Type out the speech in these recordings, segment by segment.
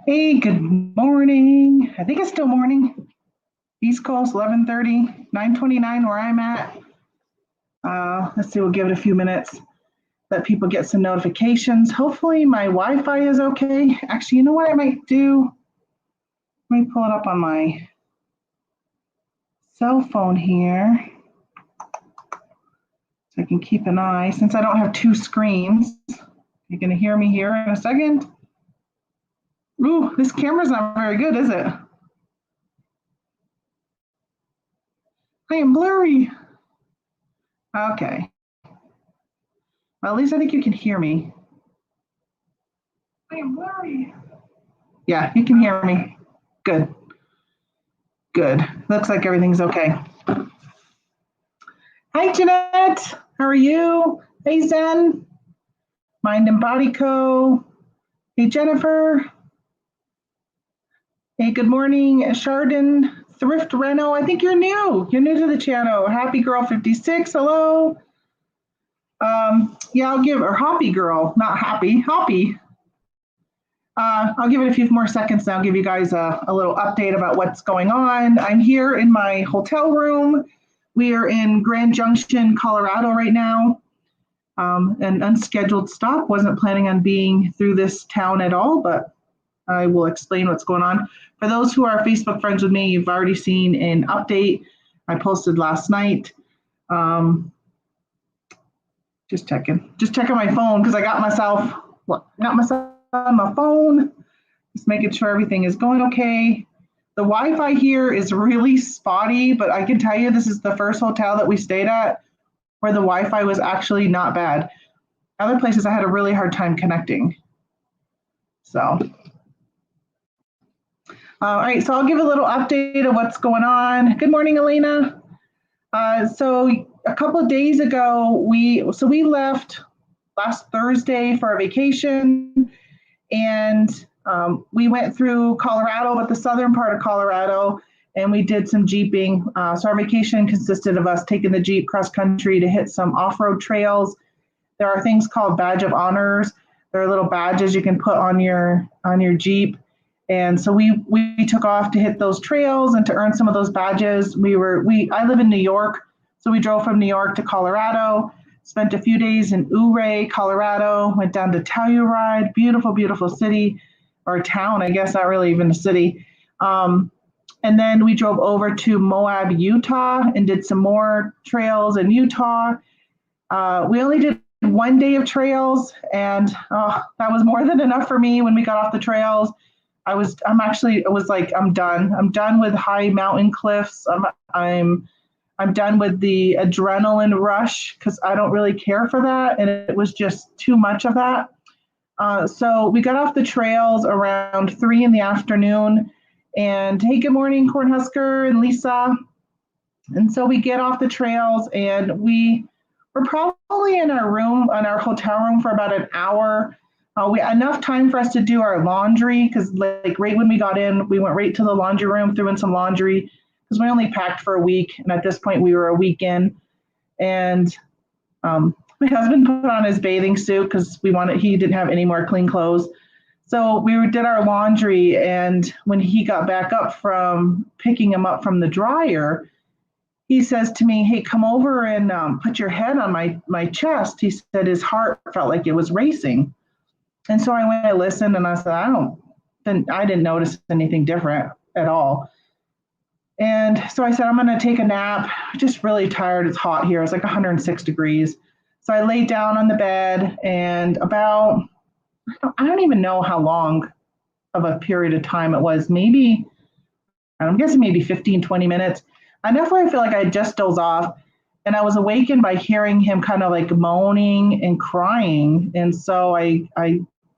Hey, good morning. I think it's still morning. East Coast, 11:30, 9:29 where I'm at. Let's see, we'll give it a few minutes. Let people get some notifications. Hopefully my Wi-Fi is okay. Actually, you know what I might do? Let me pull it up on my cell phone here so I can keep an eye. Since I don't have two screens, you're going to hear me here in a second. Ooh, this camera's not very good, is it? I am blurry. Okay. Well, at least I think you can hear me. I am blurry. Yeah, you can hear me. Good. Good. Looks like everything's okay. Hi, Jeanette. How are you? Hey, Zen. Mind and Body Co. Hey, Jennifer. Hey, good morning, Chardon. Thrift Reno. I think you're new. You're new to the channel. Happy Girl 56. Hello. Yeah, I'll give her Hoppy Girl, not Happy. Hoppy. I'll give it a few more seconds and I'll give you guys a little update about what's going on. I'm here in my hotel room. We are in Grand Junction, Colorado right now. An unscheduled stop. Wasn't planning on being through this town at all, but I will explain what's going on. For those who are Facebook friends with me, you've already seen an update I posted last night. Just checking my phone because I got myself on my phone. Just making sure everything is going okay. The Wi-Fi here is really spotty, but I can tell you this is the first hotel that we stayed at where the Wi-Fi was actually not bad. Other places I had a really hard time connecting. So, all right, so I'll give a little update of what's going on. Good morning, Elena. So a couple of days ago, we left last Thursday for our vacation, and we went through Colorado, but the southern part of Colorado, and we did some jeeping. So our vacation consisted of us taking the Jeep cross country to hit some off-road trails. There are things called badge of honors. There are little badges you can put on your Jeep. And so we took off to hit those trails and to earn some of those badges. I live in New York, so we drove from New York to Colorado, spent a few days in Ouray, Colorado, went down to Telluride, beautiful, beautiful city, or town, I guess, not really even a city. And then we drove over to Moab, Utah, and did some more trails in Utah. We only did one day of trails, and that was more than enough for me when we got off the trails. I'm done. I'm done with high mountain cliffs. I'm done with the adrenaline rush because I don't really care for that, and it was just too much of that. So we got off the trails around 3 in the afternoon, and hey, good morning, Cornhusker and Lisa. And so we get off the trails, and we're probably in our hotel room for about an hour. We had enough time for us to do our laundry because, like, right when we got in, we went right to the laundry room, threw in some laundry because we only packed for a week, and at this point, we were a week in. And my husband put on his bathing suit because he didn't have any more clean clothes. So we did our laundry, and when he got back up from picking him up from the dryer, he says to me, "Hey, come over and put your head on my chest." He said his heart felt like it was racing. And so I went and listened, and I said, I didn't notice anything different at all. And so I said, I'm going to take a nap. I'm just really tired. It's hot here. It's like 106 degrees. So I laid down on the bed, and I don't even know how long of a period of time it was. I'm guessing maybe 15, 20 minutes. Enough where I feel like I just dozed off. And I was awakened by hearing him kind of like moaning and crying. And so I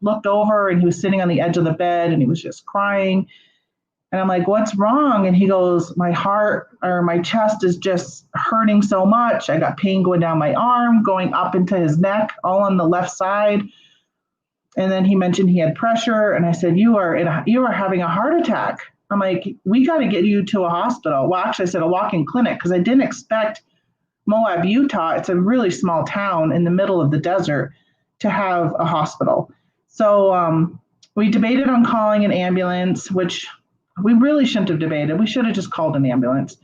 looked over, and he was sitting on the edge of the bed, and he was just crying. And I'm like, "What's wrong?" And he goes, "My heart or my chest is just hurting so much. I got pain going down my arm, going up into his neck, all on the left side." And then he mentioned he had pressure. And I said, you are having a heart attack. I'm like, "We got to get you to a hospital." Well, actually, I said a walk-in clinic because I didn't expect Moab, Utah. It's a really small town in the middle of the desert to have a hospital. So We debated on calling an ambulance, which we really shouldn't have debated. We should have just called an ambulance.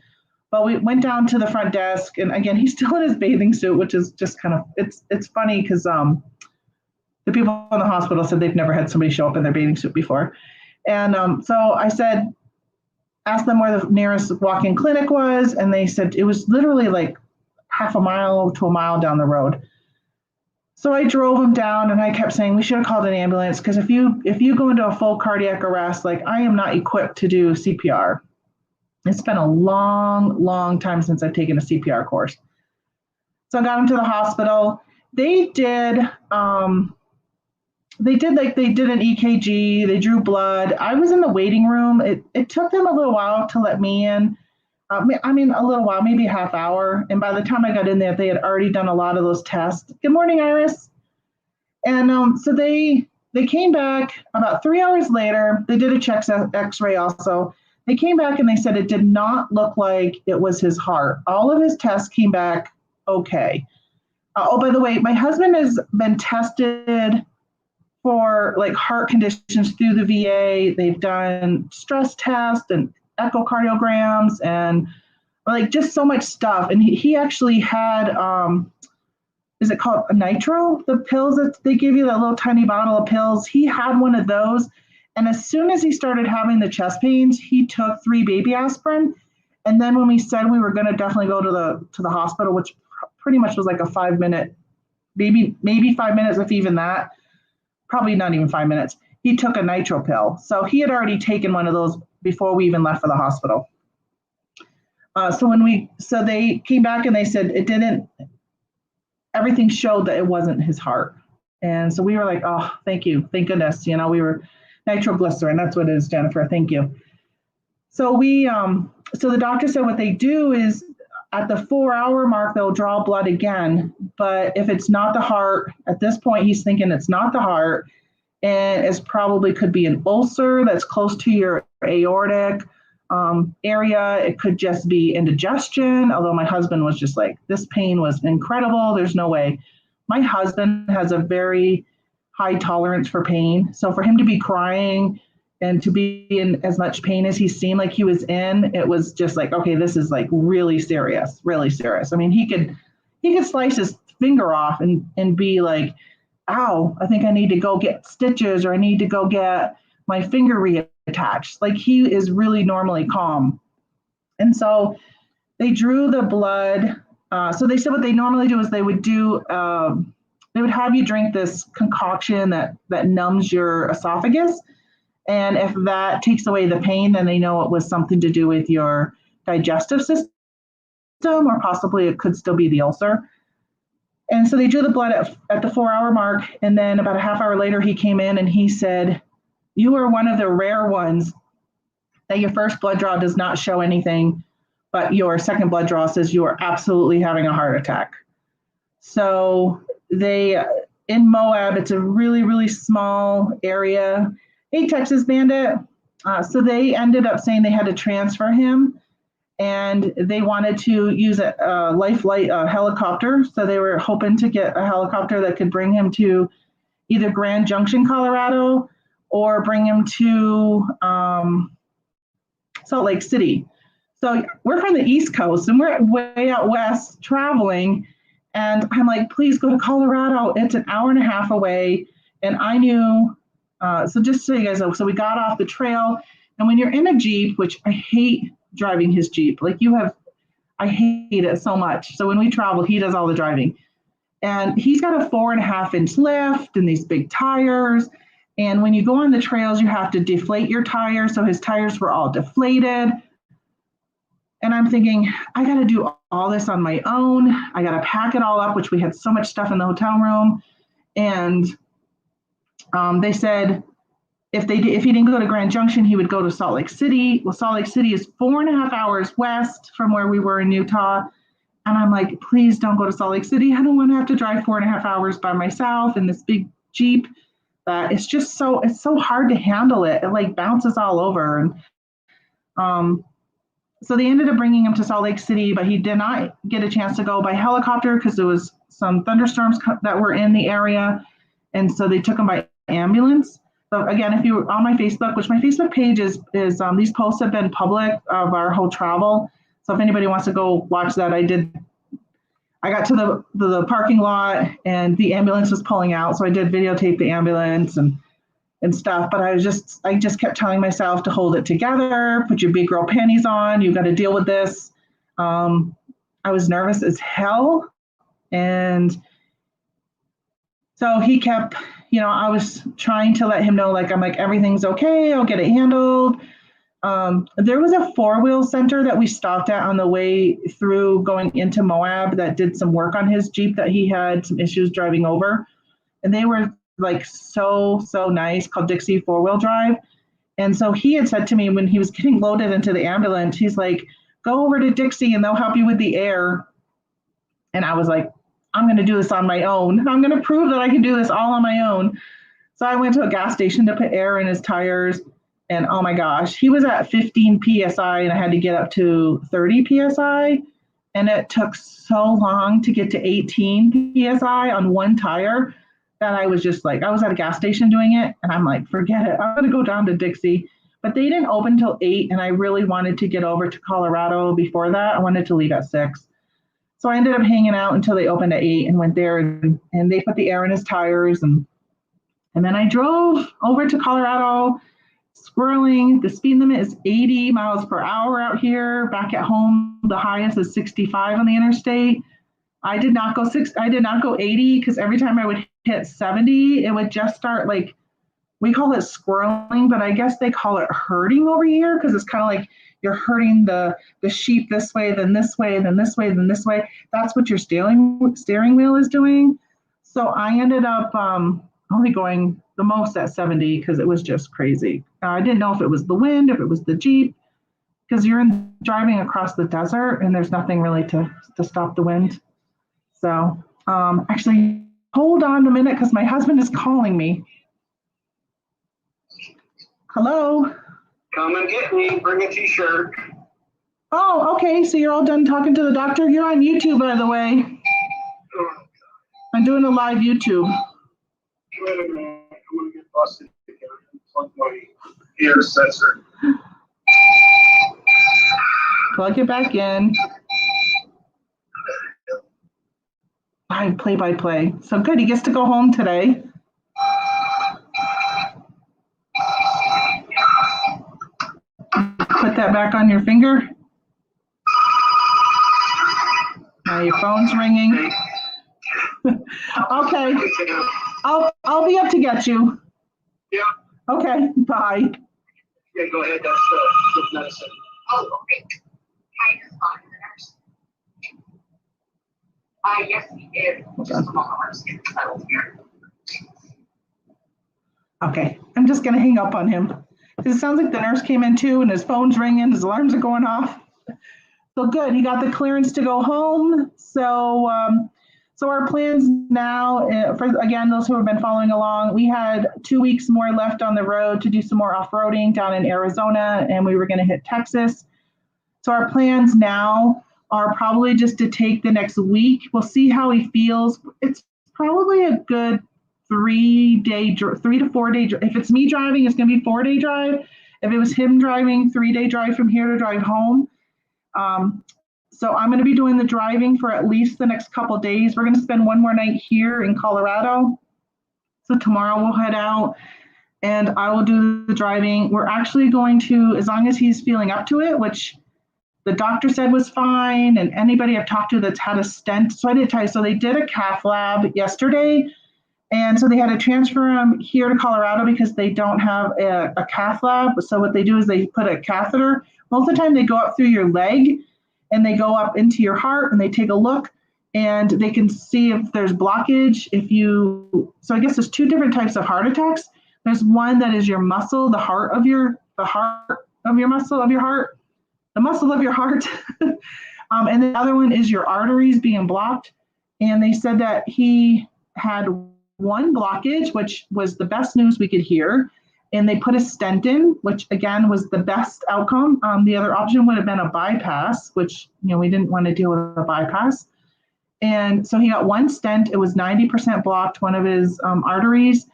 But we went down to the front desk, and again, he's still in his bathing suit, which is just kind of it's funny because the people in the hospital said they've never had somebody show up in their bathing suit before. And so I said, asked them where the nearest walk-in clinic was, and they said it was literally like half a mile to a mile down the road. So I drove him down, and I kept saying we should have called an ambulance because if you go into a full cardiac arrest, like I am not equipped to do CPR. It's been a long, long time since I've taken a CPR course. So I got him to the hospital. They did an EKG. They drew blood. I was in the waiting room. It took them a little while to let me in. A little while, maybe a half hour. And by the time I got in there, they had already done a lot of those tests. Good morning, Iris. And so they came back about 3 hours later. They did a chest X-ray also. They came back and they said it did not look like it was his heart. All of his tests came back okay. By the way, my husband has been tested for like heart conditions through the VA. They've done stress tests and echocardiograms and like just so much stuff. And he actually had, is it called a nitro? The pills that they give you, that little tiny bottle of pills. He had one of those. And as soon as he started having the chest pains, he took 3 baby aspirin. And then when we said we were going to definitely go to the hospital, which pretty much was like a 5-minute, maybe 5 minutes, if even that, probably not even 5 minutes, he took a nitro pill. So he had already taken one of those before we even left for the hospital. So they came back and they said everything showed that it wasn't his heart. And so we were like, oh, thank you. Thank goodness. We were nitroglycerin. That's what it is, Jennifer. Thank you. So so the doctor said what they do is at the 4-hour mark, they'll draw blood again. But if it's not the heart, at this point, he's thinking it's not the heart. And it's probably could be an ulcer that's close to your aortic area. It could just be indigestion, although my husband was just like, this pain was incredible. There's no way. My husband has a very high tolerance for pain. So for him to be crying and to be in as much pain as he seemed like he was in, it was just like, okay, this is like really serious, really serious. I mean, he could slice his finger off and be like, ow, I think I need to go get stitches or I need to go get my finger reattached. Like he is really normally calm. And so they drew the blood. So they said what they normally do is they would have you drink this concoction that numbs your esophagus. And if that takes away the pain, then they know it was something to do with your digestive system, or possibly it could still be the ulcer. And so they drew the blood at the 4-hour mark. And then about a half hour later, he came in and he said, you are one of the rare ones that your first blood draw does not show anything, but your second blood draw says you are absolutely having a heart attack. So in Moab, it's a really, really small area. Hey, Texas Bandit. So they ended up saying they had to transfer him, and they wanted to use a life flight helicopter. So they were hoping to get a helicopter that could bring him to either Grand Junction, Colorado, or bring him to Salt Lake City. So we're from the East Coast, and we're way out west traveling. And I'm like, please go to Colorado. It's an hour and a half away. And I knew, so just so you guys know, so we got off the trail. And when you're in a Jeep, which I hate driving his Jeep, I hate it so much. So when we travel, he does all the driving. And he's got a 4.5-inch lift and these big tires. And when you go on the trails, you have to deflate your tires. So his tires were all deflated. And I'm thinking, I got to do all this on my own. I got to pack it all up, which we had so much stuff in the hotel room. And they said if he didn't go to Grand Junction, he would go to Salt Lake City. Well, Salt Lake City is 4.5 hours west from where we were in Utah. And I'm like, please don't go to Salt Lake City. I don't want to have to drive 4.5 hours by myself in this big Jeep. It's so hard to handle it. It like bounces all over. And so they ended up bringing him to Salt Lake City, but he did not get a chance to go by helicopter because there was some thunderstorms that were in the area. And so they took him by ambulance. So again, if you're on my Facebook, which my Facebook page is these posts have been public of our whole travel. So if anybody wants to go watch that, I got to the parking lot and the ambulance was pulling out. So I did videotape the ambulance and stuff, but I just kept telling myself to hold it together, put your big girl panties on, you got to deal with this. I was nervous as hell. And so he kept, I was trying to let him know, I'm like, everything's okay, I'll get it handled. There was a 4-wheel center that we stopped at on the way through going into Moab that did some work on his Jeep that he had some issues driving over. And they were so nice, called Dixie 4-wheel drive. And so he had said to me when he was getting loaded into the ambulance, he's like, go over to Dixie and they'll help you with the air. And I was like, I'm going to do this on my own. I'm going to prove that I can do this all on my own. So I went to a gas station to put air in his tires. And oh my gosh, he was at 15 PSI and I had to get up to 30 PSI. And it took so long to get to 18 PSI on one tire that I was just I was at a gas station doing it. And I'm like, forget it. I'm going to go down to Dixie. But they didn't open till 8. And I really wanted to get over to Colorado before that. I wanted to leave at 6. So I ended up hanging out until they opened at 8 and went there and they put the air in his tires. And then I drove over to Colorado, swirling. The speed limit is 80 miles per hour out here. Back at home, the highest is 65 on the interstate. I did not go 80 because every time I would hit 70, it would just start we call it squirreling, but I guess they call it herding over here because it's kind of like you're herding the sheep this way, then this way, then this way, then this way. That's what your steering wheel is doing. So I ended up only going the most at 70 because it was just crazy. I didn't know if it was the wind, if it was the Jeep, because you're driving across the desert and there's nothing really to stop the wind. So actually, hold on a minute because my husband is calling me. Hello? Come and get me, bring a t-shirt. Oh, okay, so you're all done talking to the doctor? You're on YouTube, by the way. I'm doing a live YouTube. Wait a minute, I'm gonna get busted again and plug my ear sensor. Plug it back in. Live play-by-play. So good, he gets to go home today. Put that back on your finger. Now your phone's ringing. Okay. I'll be up to get you. Yeah. Okay, bye. Yeah, go ahead, that's good medicine. Oh, okay. I just talked to the nurse. Yes, we did. Just a moment, I'm just getting settled here. Okay, I'm just gonna hang up on him. It sounds like the nurse came in too and his phone's ringing, his alarms are going off. So good, he got the clearance to go home. So our plans now, for again, those who have been following along, we had 2 weeks more left on the road to do some more off-roading down in Arizona, and we were gonna hit Texas. So our plans now are probably just to take the next week. We'll see how he feels. It's probably a good 3 to 4 day. If it's me driving, it's going to be 4-day drive. If it was him driving, 3-day drive from here to drive home. So I'm going to be doing the driving for at least the next couple days. We're going to spend one more night here in Colorado. So tomorrow we'll head out and I will do the driving. We're actually going to, as long as he's feeling up to it, which the doctor said was fine, and anybody I've talked to that's had a stent. So I did tell you, so they did a cath lab yesterday. And so they had to transfer him here to Colorado because they don't have a cath lab. So what they do is they put a catheter. Most of the time they go up through your leg and they go up into your heart and they take a look and they can see if there's blockage. So I guess there's 2 different types of heart attacks. There's one that is your muscle, the muscle of your heart. And the other one is your arteries being blocked. And they said that he had one blockage, which was the best news we could hear. And they put a stent in, which again was the best outcome. The other option would have been a bypass, which, we didn't want to deal with a bypass. And so he got one stent. It was 90% blocked, one of his arteries.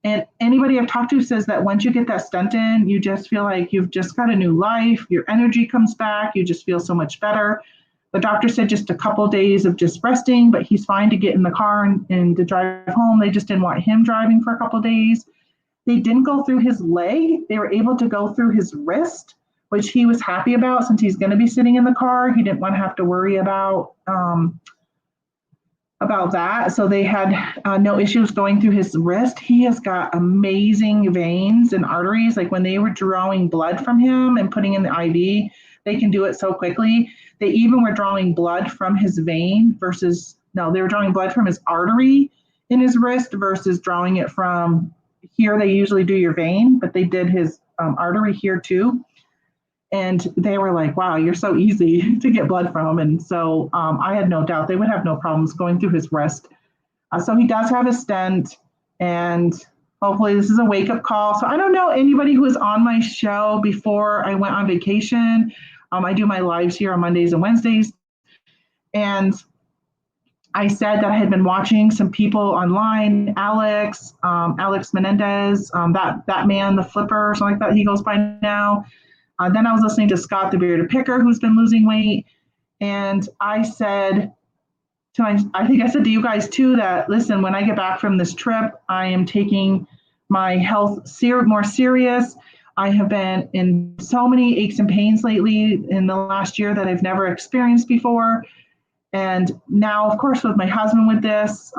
And anybody I've talked to says that once you get that stent in, you just feel like you've just got a new life. Your energy comes back. You just feel so much better. The doctor said just a couple of days of just resting, but he's fine to get in the car and to drive home. They just didn't want him driving for a couple of days. They didn't go through his leg. They were able to go through his wrist, which he was happy about since he's going to be sitting in the car. He didn't want to have to worry about that. So they had no issues going through his wrist. He has got amazing veins and arteries. Like when they were drawing blood from him and putting in the IV, they can do it so quickly. They even were drawing blood from his vein they were drawing blood from his artery in his wrist versus drawing it from here. They usually do your vein, but they did his artery here too. And they were like, wow, you're so easy to get blood from. And so I had no doubt they would have no problems going through his wrist. So he does have a stent, and hopefully this is a wake-up call. So I don't know anybody who was on my show before I went on vacation. I do my lives here on Mondays and Wednesdays. And I said that I had been watching some people online, Alex Menendez, that man, the flipper, or something like that he goes by now. Then I was listening to Scott, the bearded picker, who's been losing weight. And I said I think I said to you guys too, that listen, when I get back from this trip, I am taking my health more serious. I have been in so many aches and pains lately in the last year that I've never experienced before. And now, of course, with my husband with this,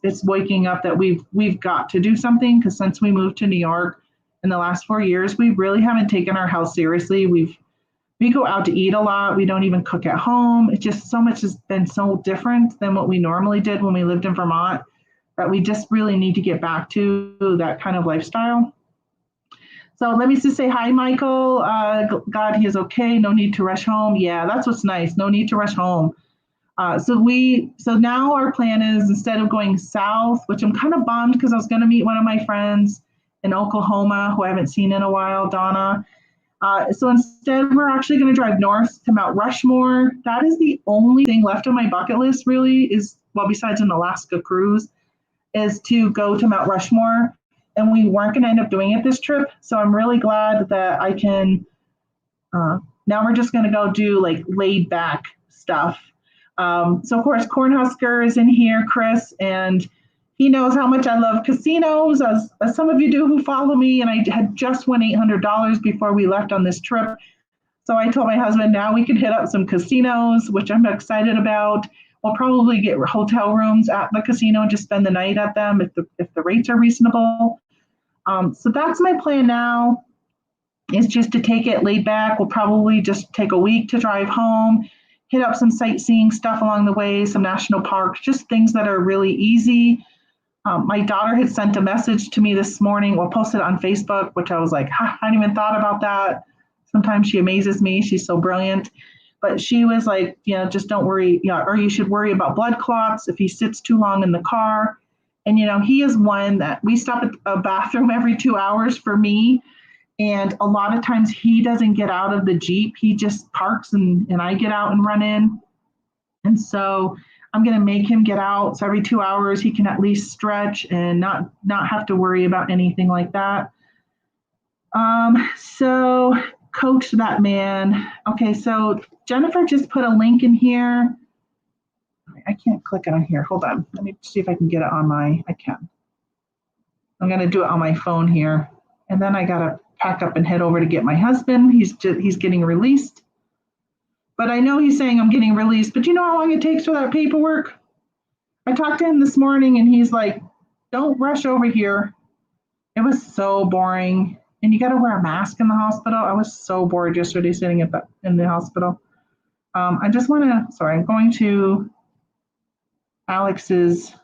it's waking up that we've got to do something, because since we moved to New York in the last 4 years, we really haven't taken our health seriously. We go out to eat a lot. We don't even cook at home. It's just so much has been so different than what we normally did when we lived in Vermont, that we just really need to get back to that kind of lifestyle. So let me just say hi, Michael. God, he is okay. No need to rush home. Yeah, that's what's nice. No need to rush home. So now our plan is, instead of going south, which I'm kind of bummed because I was going to meet one of my friends in Oklahoma who I haven't seen in a while, Donna. So instead, we're actually going to drive north to Mount Rushmore. That is the only thing left on my bucket list, really, besides an Alaska cruise, is to go to Mount Rushmore. And we weren't going to end up doing it this trip. So I'm really glad that I can, now we're just going to go do like laid back stuff. So of course, Cornhusker is in here, Chris, and he knows how much I love casinos, as some of you do who follow me. And I had just won $800 before we left on this trip. So I told my husband, now we can hit up some casinos, which I'm excited about. We'll probably get hotel rooms at the casino and just spend the night at them if the rates are reasonable. So that's my plan now, is just to take it laid back. We'll probably just take a week to drive home, hit up some sightseeing stuff along the way, some national parks, just things that are really easy. My daughter had sent a message to me this morning, posted on Facebook, which I was like, I hadn't even thought about that. Sometimes she amazes me. She's so brilliant. But she was like, just don't worry, or you should worry about blood clots if he sits too long in the car. And, he is one that we stop at a bathroom every 2 hours for me. And a lot of times he doesn't get out of the Jeep. He just parks and I get out and run in. And so I'm going to make him get out. So every 2 hours he can at least stretch and not have to worry about anything like that. So coach that man. Okay, so Jennifer just put a link in here. I can't click it on here. Hold on. Let me see if I can get it on I can. I'm going to do it on my phone here. And then I got to pack up and head over to get my husband. He's getting released. But I know he's saying I'm getting released. But you know how long it takes for that paperwork? I talked to him this morning and he's like, don't rush over here. It was so boring. And you got to wear a mask in the hospital. I was so bored yesterday sitting in the hospital. I'm going to Alex's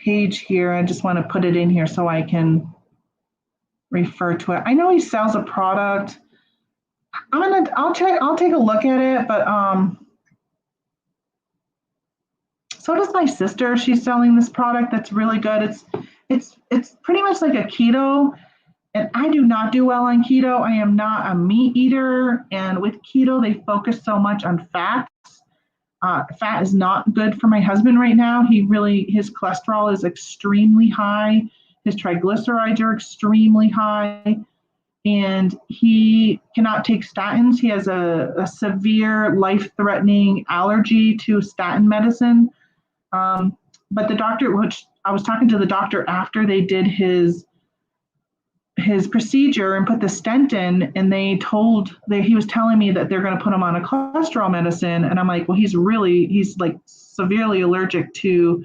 page here. I just want to put it in here so I can refer to it. I know he sells a product. I'll take a look at it, but so does my sister. She's selling this product that's really good. It's pretty much like a keto, and I do not do well on keto. I am not a meat eater, and with keto they focus so much on fats. Fat is not good for my husband right now. His cholesterol is extremely high. his triglycerides are extremely high, and he cannot take statins. He has a severe life-threatening allergy to statin medicine. But the doctor, which I was talking to the doctor after they did his procedure and put the stent in, and he was telling me that they're going to put him on a cholesterol medicine, and I'm like, well, he's like severely allergic to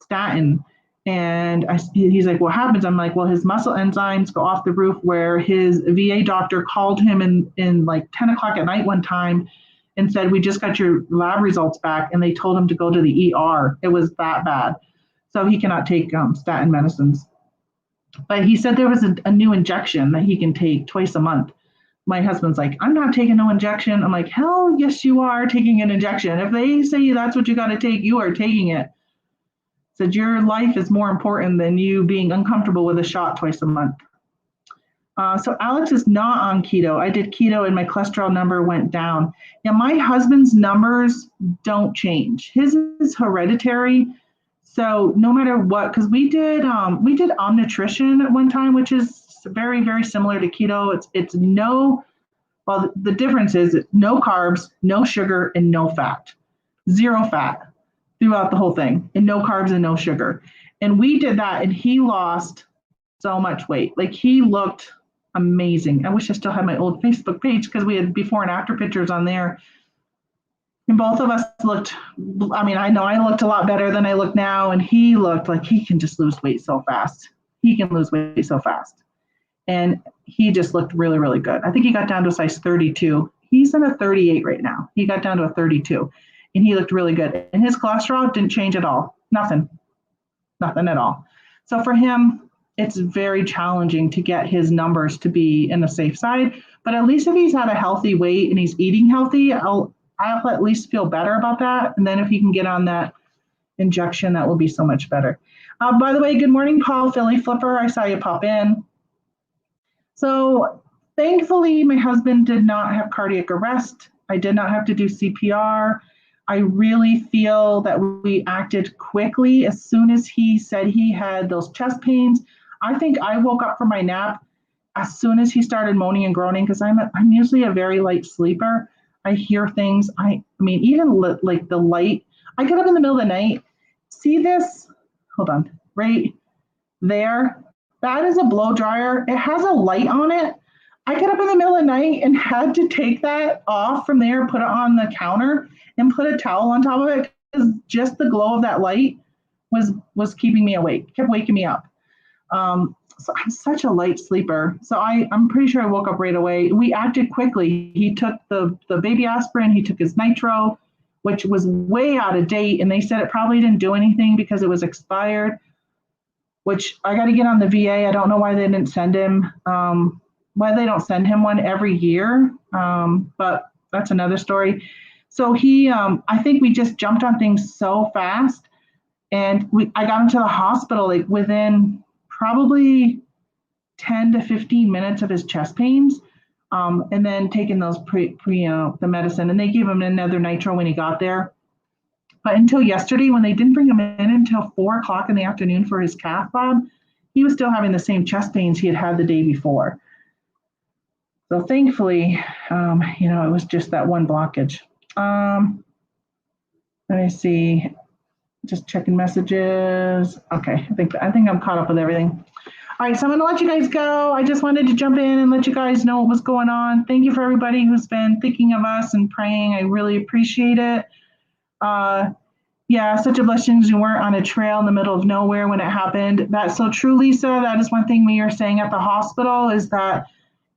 statin. And he's like, what happens? I'm like, well, his muscle enzymes go off the roof, where his VA doctor called him in like 10 o'clock at night one time and said, we just got your lab results back, and they told him to go to the ER. It was that bad. So he cannot take statin medicines. But he said there was a new injection that he can take twice a month. My husband's like, I'm not taking no injection. I'm like, hell yes, you are taking an injection. If they say that's what you got to take, you are taking it. Said your life is more important than you being uncomfortable with a shot twice a month. So Alex is not on keto. I did keto and my cholesterol number went down. Yeah, my husband's numbers don't change. His is hereditary. So no matter what, because we did omnutrition at one time, which is very, very similar to keto. It's no, well, the difference is no carbs, no sugar, and no fat. Zero fat throughout the whole thing, and no carbs and no sugar. And we did that, and he lost so much weight. Like, he looked amazing. I wish I still had my old Facebook page, because we had before and after pictures on there. And both of us looked, I mean, I know I looked a lot better than I look now, and he looked like he can just lose weight so fast. He can lose weight so fast. And he just looked really, really good. I think he got down to a size 32. He's in a 38 right now. He got down to a 32, and he looked really good. And his cholesterol didn't change at all. Nothing at all. So for him, it's very challenging to get his numbers to be in the safe side. But at least if he's at a healthy weight and he's eating healthy, I'll at least feel better about that. And then if he can get on that injection, that will be so much better. By the way, good morning, Paul, Philly Flipper. I saw you pop in. So thankfully, my husband did not have cardiac arrest. I did not have to do CPR. I really feel that we acted quickly as soon as he said he had those chest pains. I think I woke up from my nap as soon as he started moaning and groaning, because I'm usually a very light sleeper. I hear things. I mean, even like the light. I get up in the middle of the night. See this? Hold on. Right there. That is a blow dryer. It has a light on it. I got up in the middle of the night and had to take that off from there, put it on the counter, and put a towel on top of it, because just the glow of that light was keeping me awake, kept waking me up. So I'm such a light sleeper. So I'm pretty sure I woke up right away. We acted quickly. He took the baby aspirin, he took his nitro, which was way out of date, and they said it probably didn't do anything because it was expired, which I got to get on the VA. I don't know why they didn't send him, why they don't send him one every year, but that's another story. So I think we just jumped on things so fast, and I got him to the hospital like within probably 10 to 15 minutes of his chest pains, and then taking those the medicine, and they gave him another nitro when he got there. But until yesterday, when they didn't bring him in until 4 o'clock in the afternoon for his cath lab, he was still having the same chest pains he had the day before. So thankfully, it was just that one blockage. Let me see. Just checking messages. Okay, I think I'm caught up with everything. All right, so I'm going to let you guys go. I just wanted to jump in and let you guys know what was going on. Thank you for everybody who's been thinking of us and praying. I really appreciate it. Yeah, such a blessing you weren't on a trail in the middle of nowhere when it happened. That's so true, Lisa. That is one thing we were saying at the hospital, is that,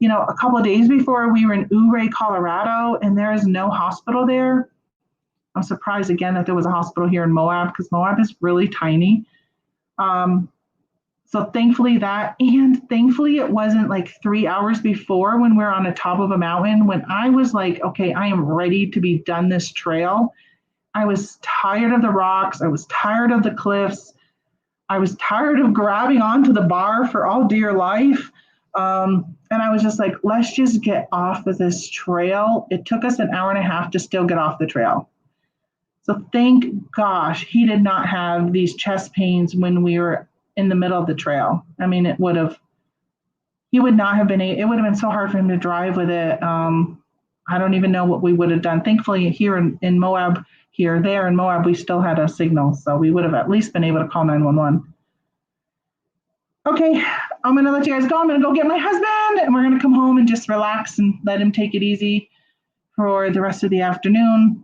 a couple of days before we were in Ouray, Colorado, and there is no hospital there. I'm surprised again that there was a hospital here in Moab, because Moab is really tiny. So thankfully and thankfully it wasn't like 3 hours before when we're on the top of a mountain, when I was like, okay, I am ready to be done this trail. I was tired of the rocks. I was tired of the cliffs. I was tired of grabbing onto the bar for all dear life. And I was just like, let's just get off of this trail. It took us an hour and a half to still get off the trail. So thank gosh he did not have these chest pains when we were in the middle of the trail. I mean, it would have been so hard for him to drive with it. I don't even know what we would have done. Thankfully, here in Moab, there in Moab, we still had a signal, so we would have at least been able to call 911. Okay, I'm gonna let you guys go. I'm gonna go get my husband, and we're gonna come home and just relax and let him take it easy for the rest of the afternoon.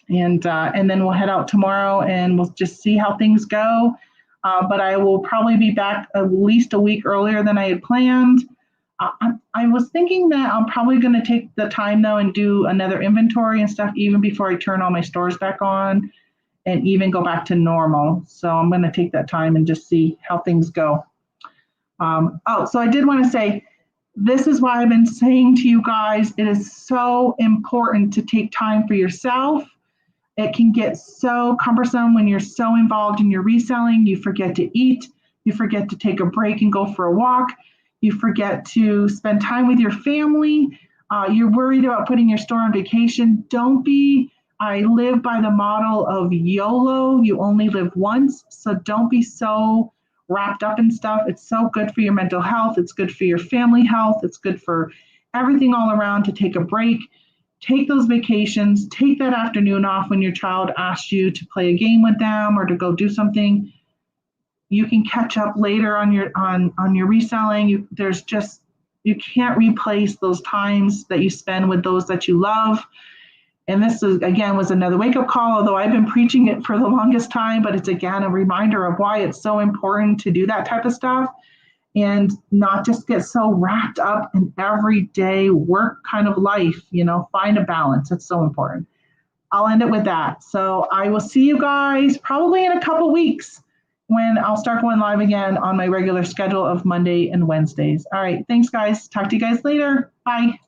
And then we'll head out tomorrow, and we'll just see how things go. But I will probably be back at least a week earlier than I had planned. I was thinking that I'm probably going to take the time though and do another inventory and stuff even before I turn all my stores back on and even go back to normal. So I'm going to take that time and just see how things go. So I did want to say, this is why I've been saying to you guys, it is so important to take time for yourself. It can get so cumbersome when you're so involved in your reselling. You forget to eat, you forget to take a break and go for a walk, you forget to spend time with your family, you're worried about putting your store on vacation. Don't be. I live by the model of YOLO, you only live once, so don't be so wrapped up in stuff. It's so good for your mental health, it's good for your family health, it's good for everything all around to take a break. Take those vacations, take that afternoon off when your child asks you to play a game with them or to go do something. You can catch up later on your reselling. You can't replace those times that you spend with those that you love. And this is, again, was another wake-up call, although I've been preaching it for the longest time, but it's again a reminder of why it's so important to do that type of stuff and not just get so wrapped up in everyday work kind of life, find a balance. It's so important. I'll end it with that. So I will see you guys probably in a couple weeks when I'll start going live again on my regular schedule of Monday and Wednesdays. All right, thanks guys. Talk to you guys later. Bye.